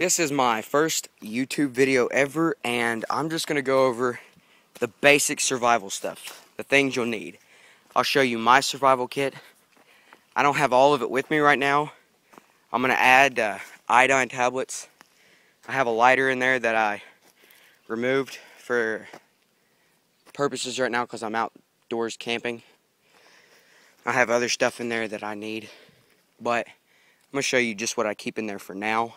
This is my first YouTube video ever, and I'm just going to go over the basic survival stuff, the things you'll need. I'll show you my survival kit. I don't have all of it with me right now. I'm going to add iodine tablets. I have a lighter in there that I removed for purposes right now because I'm outdoors camping. I have other stuff in there that I need, but I'm going to show you just what I keep in there for now.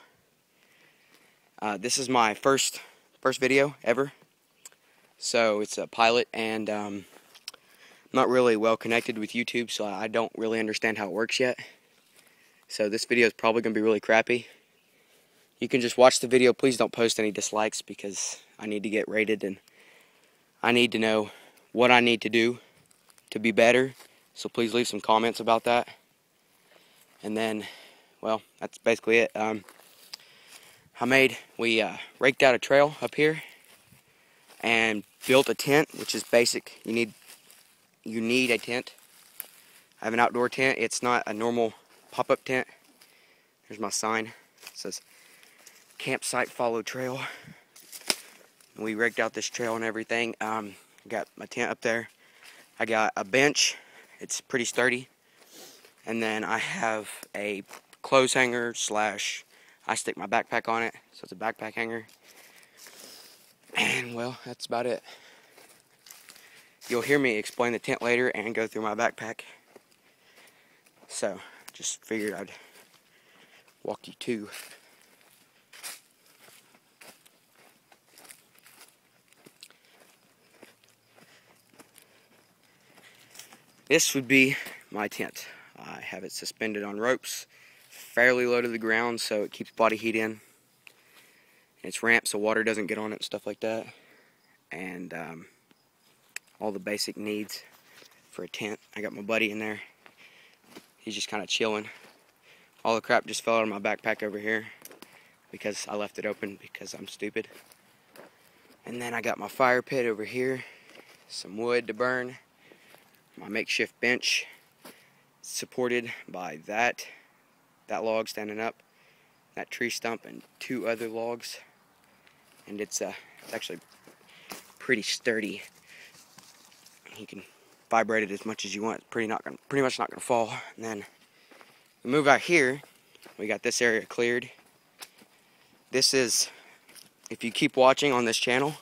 This is my first video ever, so it's a pilot, and I'm not really well connected with YouTube, so I don't really understand how it works yet. So this video is probably going to be really crappy. You can just watch the video. Please don't post any dislikes because I need to get rated, and I need to know what I need to do to be better. So please leave some comments about that. And then, well, that's basically it. We raked out a trail up here and built a tent, which is basic. You need a tent. I have an outdoor tent. It's not a normal pop-up tent. Here's my sign. It says campsite follow trail. And we raked out this trail and everything. I got my tent up there. I got a bench. It's pretty sturdy. And then I have a clothes hanger / I stick my backpack on it, so it's a backpack hanger. And, well, that's about it. You'll hear me explain the tent later and go through my backpack. So, just figured I'd walk you to. This would be my tent. I have it suspended on ropes, fairly low to the ground, so it keeps body heat in. It's ramped so water doesn't get on it and stuff like that. And all the basic needs for a tent. I got my buddy in there. He's just kind of chilling. All the crap just fell out of my backpack over here because I left it open because I'm stupid. And then I got my fire pit over here, some wood to burn, my makeshift bench supported by that log standing up, that tree stump, and 2 other logs. And it's actually pretty sturdy. You can vibrate it as much as you want. It's pretty much not gonna fall. And then we move out here. We got this area cleared. This is, if you keep watching on this channel,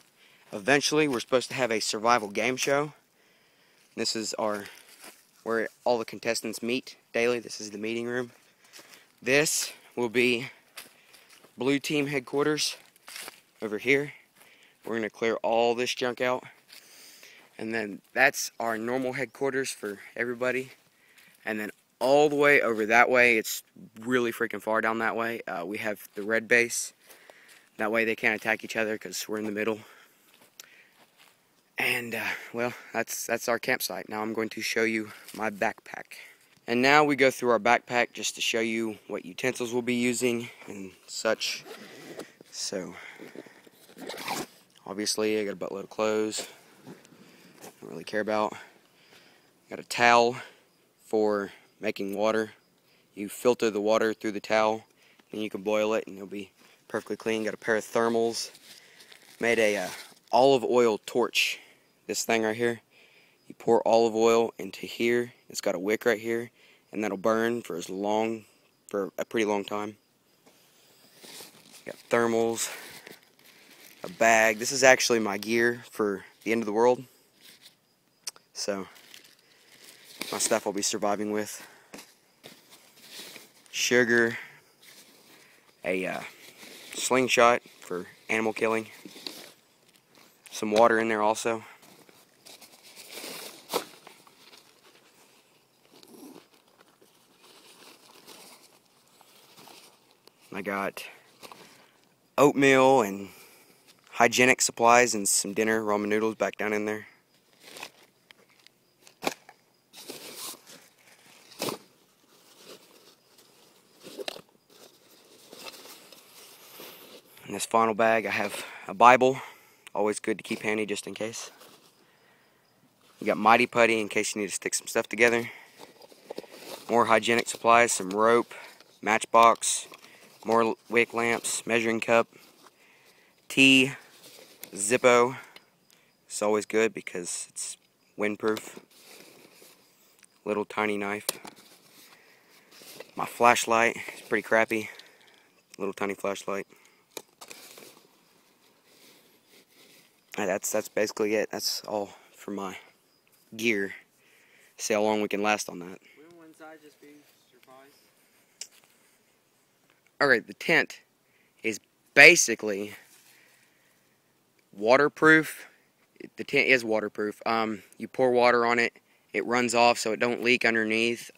eventually we're supposed to have a survival game show. This is where all the contestants meet daily. This is the meeting room. This will be Blue Team headquarters over here. We're going to clear all this junk out. And then that's our normal headquarters for everybody. And then all the way over that way, it's really freaking far down that way, we have the red base. That way they can't attack each other because we're in the middle. And, well, that's our campsite. Now I'm going to show you my backpack. And now we go through our backpack just to show you what utensils we'll be using and such. So, obviously I got a buttload of clothes. Don't really care about. Got a towel for making water. You filter the water through the towel, and you can boil it, and it'll be perfectly clean. Got a pair of thermals. Made a olive oil torch. This thing right here. You pour olive oil into here. It's got a wick right here, and that'll burn for a pretty long time. Got thermals, a bag. This is actually my gear for the end of the world. So, my stuff I'll be surviving with. Sugar, a slingshot for animal killing. Some water in there also. I got oatmeal and hygienic supplies and some dinner, ramen noodles back down in there. In this final bag I have a Bible, always good to keep handy just in case. You got Mighty Putty in case you need to stick some stuff together. More hygienic supplies, some rope, matchbox, more wick lamps, measuring cup, tea, Zippo. It's always good because it's windproof. Little tiny knife. My flashlight is pretty crappy. Little tiny flashlight. And that's basically it. That's all for my gear. See how long we can last on that. Wouldn't one side just be surprised? Alright, the tent is basically waterproof. The tent is waterproof. You pour water on it, it runs off so it don't leak underneath.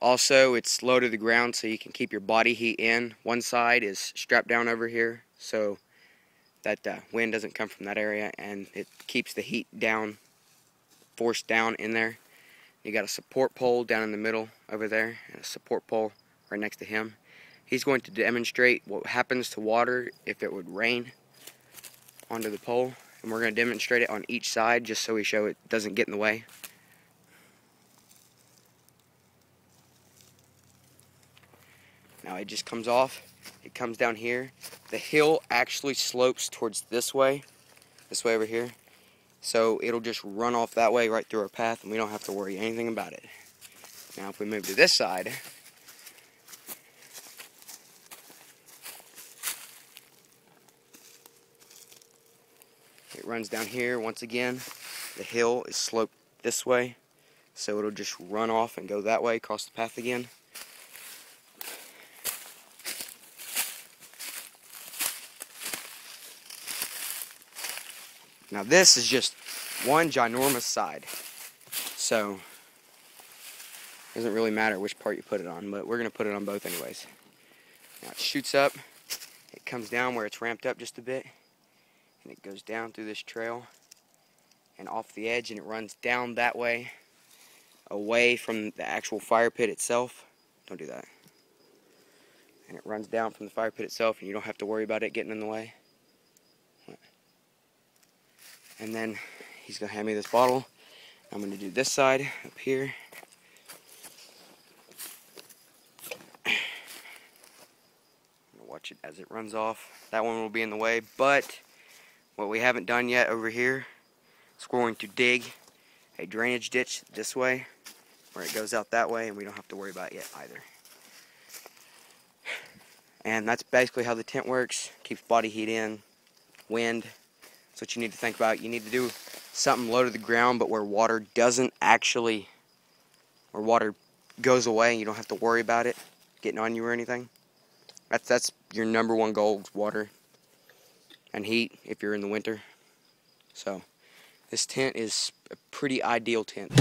Also, it's low to the ground so you can keep your body heat in. One side is strapped down over here so that wind doesn't come from that area, and it keeps the heat down, forced down in there. You got a support pole down in the middle over there, and a support pole right next to him. He's going to demonstrate what happens to water if it would rain onto the pole, and we're going to demonstrate it on each side just so we show it doesn't get in the way. Now it just comes off, it comes down here. The hill actually slopes towards this way over here. So it'll just run off that way right through our path, and we don't have to worry anything about it. Now if we move to this side, it runs down here. Once again, the hill is sloped this way, so it'll just run off and go that way, across the path again. Now this is just one ginormous side, so it doesn't really matter which part you put it on, but we're going to put it on both anyways. Now it shoots up, it comes down where it's ramped up just a bit, and it goes down through this trail and off the edge, and it runs down that way, away from the actual fire pit itself. Don't do that. And it runs down from the fire pit itself, and you don't have to worry about it getting in the way. And then he's going to hand me this bottle. I'm going to do this side up here. I'm going to watch it as it runs off. That one will be in the way, but what we haven't done yet over here is we're going to dig a drainage ditch this way, where it goes out that way, and we don't have to worry about it yet either. And that's basically how the tent works. Keeps body heat in, wind. That's what you need to think about. You need to do something low to the ground, but where water doesn't actually, or water goes away and you don't have to worry about it getting on you or anything. That's your number one goal, is water and heat if you're in the winter. So this tent is a pretty ideal tent.